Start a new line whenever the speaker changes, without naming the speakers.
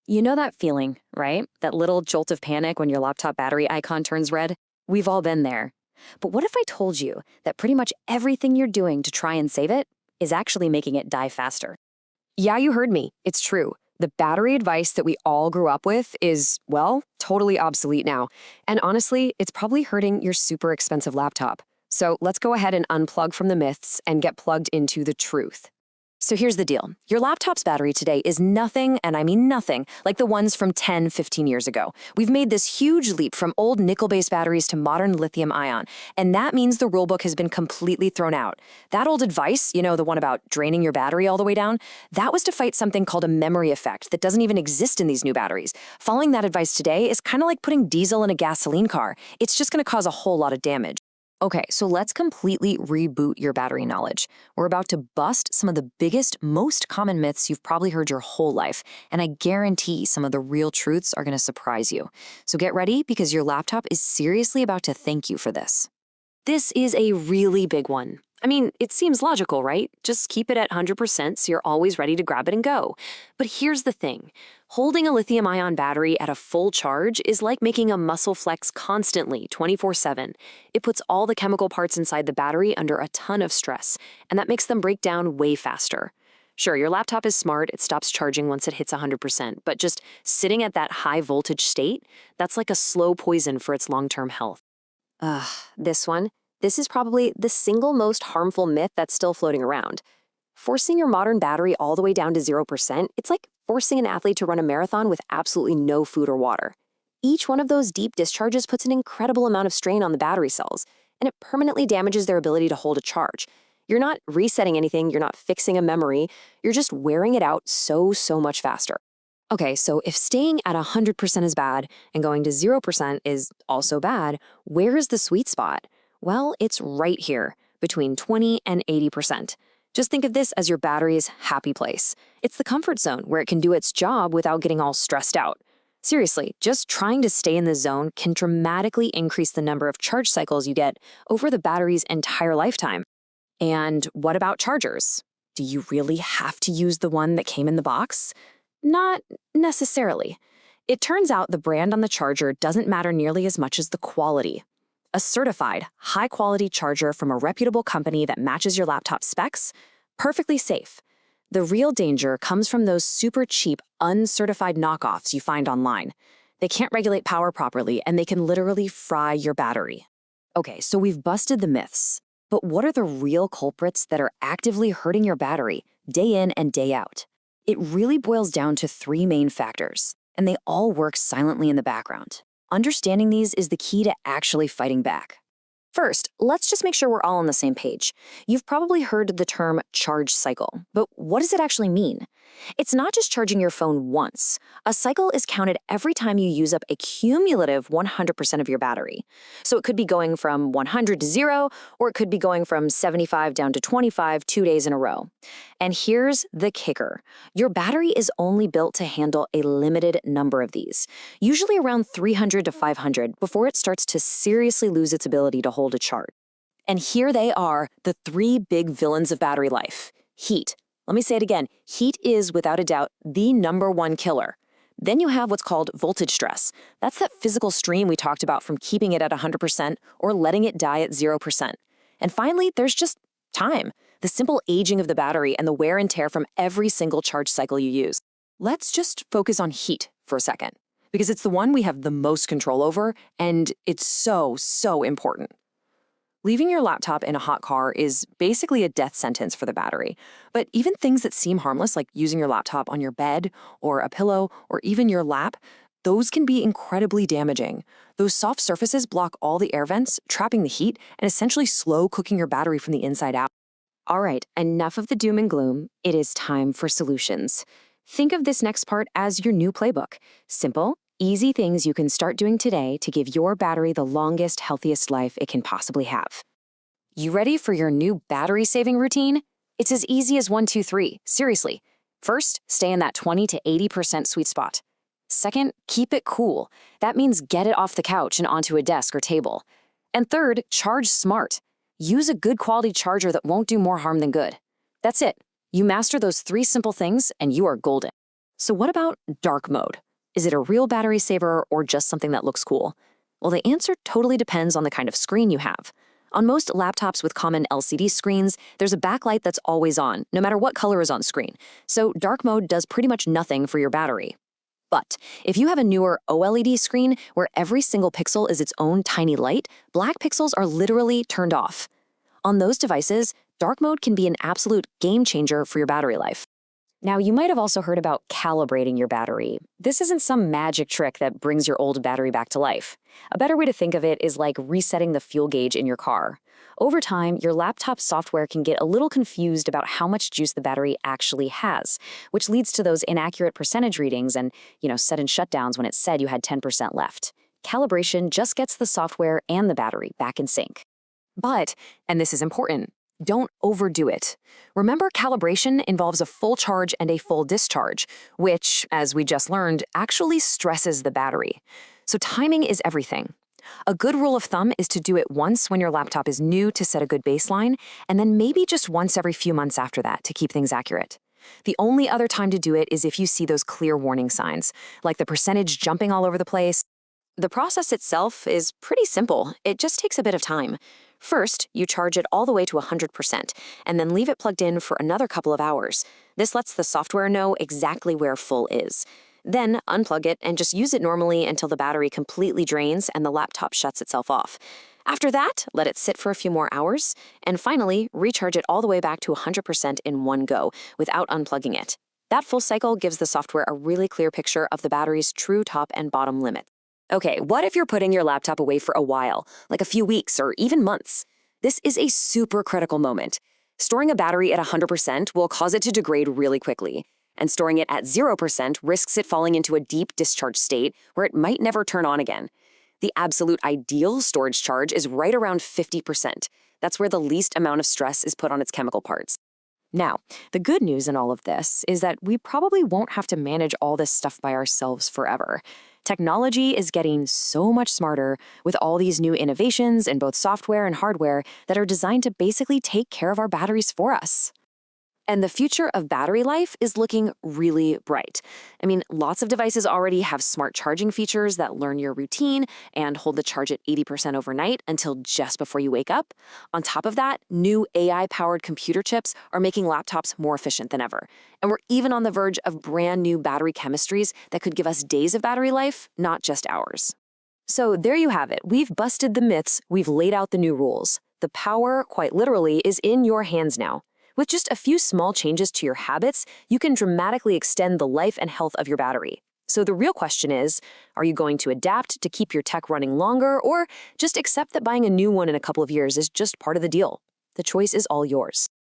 You know that feeling, right? That little jolt of panic when your laptop battery icon turns red? We've all been there. But what if I told you that pretty much everything you're doing to try and save it is actually making it die faster?
Yeah, you heard me. It's true. The battery advice that we all grew up with is, well, totally obsolete now. And honestly, it's probably hurting your super expensive laptop. So let's go ahead and unplug from the myths and get plugged into the truth. So here's the deal. Your laptop's battery today is nothing, and I mean nothing, like the ones from 10, 15 years ago. We've made this huge leap from old nickel-based batteries to modern lithium-ion, and that means the rulebook has been completely thrown out. That old advice, the one about draining your battery all the way down, that was to fight something called a memory effect that doesn't even exist in these new batteries. Following that advice today is kind of like putting diesel in a gasoline car. It's just going to cause a whole lot of damage. Okay, so let's completely reboot your battery knowledge. We're about to bust some of the biggest, most common myths you've probably heard your whole life, and I guarantee some of the real truths are going to surprise you. So get ready, because your laptop is seriously about to thank you for this. This is a really big one. I mean, it seems logical, right? Just keep it at 100% so you're always ready to grab it and go. But here's the thing. Holding a lithium-ion battery at a full charge is like making a muscle flex constantly, 24/7. It puts all the chemical parts inside the battery under a ton of stress, and that makes them break down way faster. Sure, your laptop is smart, it stops charging once it hits 100%, but just sitting at that high voltage state, that's like a slow poison for its long-term health. This one. This is probably the single most harmful myth that's still floating around. Forcing your modern battery all the way down to 0%, it's like forcing an athlete to run a marathon with absolutely no food or water. Each one of those deep discharges puts an incredible amount of strain on the battery cells, and it permanently damages their ability to hold a charge. You're not resetting anything, you're not fixing a memory, you're just wearing it out so much faster. Okay, so if staying at 100% is bad and going to 0% is also bad, where is the sweet spot? Well, it's right here, between 20 and 80%. Just think of this as your battery's happy place. It's the comfort zone where it can do its job without getting all stressed out. Seriously, just trying to stay in the zone can dramatically increase the number of charge cycles you get over the battery's entire lifetime. And what about chargers? Do you really have to use the one that came in the box? Not necessarily. It turns out the brand on the charger doesn't matter nearly as much as the quality. A certified, high-quality charger from a reputable company that matches your laptop specs? Perfectly safe. The real danger comes from those super cheap, uncertified knockoffs you find online. They can't regulate power properly, and they can literally fry your battery. Okay, so we've busted the myths. But what are the real culprits that are actively hurting your battery, day in and day out? It really boils down to three main factors, and they all work silently in the background. Understanding these is the key to actually fighting back. First, let's just make sure we're all on the same page. You've probably heard the term charge cycle, but what does it actually mean? It's not just charging your phone once. A cycle is counted every time you use up a cumulative 100% of your battery. So it could be going from 100 to 0, or it could be going from 75 down to 25 2 days in a row. And here's the kicker. Your battery is only built to handle a limited number of these, usually around 300 to 500, before it starts to seriously lose its ability to hold a charge. And here they are, the three big villains of battery life. Heat. Let me say it again. Heat is, without a doubt, the #1 killer. Then you have what's called voltage stress. That's that physical stream we talked about from keeping it at 100% or letting it die at 0%. And finally, there's just time, the simple aging of the battery and the wear and tear from every single charge cycle you use. Let's just focus on heat for a second, because it's the one we have the most control over, and it's so important. Leaving your laptop in a hot car is basically a death sentence for the battery. But even things that seem harmless, like using your laptop on your bed or a pillow or even your lap, those can be incredibly damaging. Those soft surfaces block all the air vents, trapping the heat and essentially slow cooking your battery from the inside out. All right, enough of the doom and gloom. It is time for solutions. Think of this next part as your new playbook. Simple, easy things you can start doing today to give your battery the longest, healthiest life it can possibly have. You ready for your new battery-saving routine? It's as easy as 1, 2, 3. Seriously. First, stay in that 20 to 80% sweet spot. Second, keep it cool. That means get it off the couch and onto a desk or table. And third, charge smart. Use a good quality charger that won't do more harm than good. That's it. You master those 3 simple things and you are golden.
So what about dark mode? Is it a real battery saver or just something that looks cool? Well, the answer totally depends on the kind of screen you have. On most laptops with common LCD screens, there's a backlight that's always on, no matter what color is on screen. So dark mode does pretty much nothing for your battery. But if you have a newer OLED screen where every single pixel is its own tiny light, black pixels are literally turned off. On those devices, dark mode can be an absolute game changer for your battery life. Now, you might have also heard about calibrating your battery. This isn't some magic trick that brings your old battery back to life. A better way to think of it is like resetting the fuel gauge in your car. Over time, your laptop software can get a little confused about how much juice the battery actually has, which leads to those inaccurate percentage readings and, sudden shutdowns when it said you had 10% left. Calibration just gets the software and the battery back in sync. But, and this is important, don't overdo it. Remember, calibration involves a full charge and a full discharge, which, as we just learned, actually stresses the battery. So timing is everything. A good rule of thumb is to do it once when your laptop is new to set a good baseline, and then maybe just once every few months after that to keep things accurate. The only other time to do it is if you see those clear warning signs, like the percentage jumping all over the place. The process itself is pretty simple. It just takes a bit of time. First, you charge it all the way to 100%, and then leave it plugged in for another couple of hours. This lets the software know exactly where full is. Then unplug it and just use it normally until the battery completely drains and the laptop shuts itself off. After that, let it sit for a few more hours, and finally, recharge it all the way back to 100% in one go without unplugging it. That full cycle gives the software a really clear picture of the battery's true top and bottom limits. Okay, what if you're putting your laptop away for a while, like a few weeks or even months? This is a super critical moment. Storing a battery at 100% will cause it to degrade really quickly, and storing it at 0% risks it falling into a deep discharge state where it might never turn on again. The absolute ideal storage charge is right around 50%. That's where the least amount of stress is put on its chemical parts. Now, the good news in all of this is that we probably won't have to manage all this stuff by ourselves forever. Technology is getting so much smarter with all these new innovations in both software and hardware that are designed to basically take care of our batteries for us. And the future of battery life is looking really bright. I mean, lots of devices already have smart charging features that learn your routine and hold the charge at 80% overnight until just before you wake up. On top of that, new AI-powered computer chips are making laptops more efficient than ever. And we're even on the verge of brand new battery chemistries that could give us days of battery life, not just hours. So there you have it. We've busted the myths. We've laid out the new rules. The power, quite literally, is in your hands now. With just a few small changes to your habits, you can dramatically extend the life and health of your battery. So the real question is, are you going to adapt to keep your tech running longer, or just accept that buying a new one in a couple of years is just part of the deal? The choice is all yours.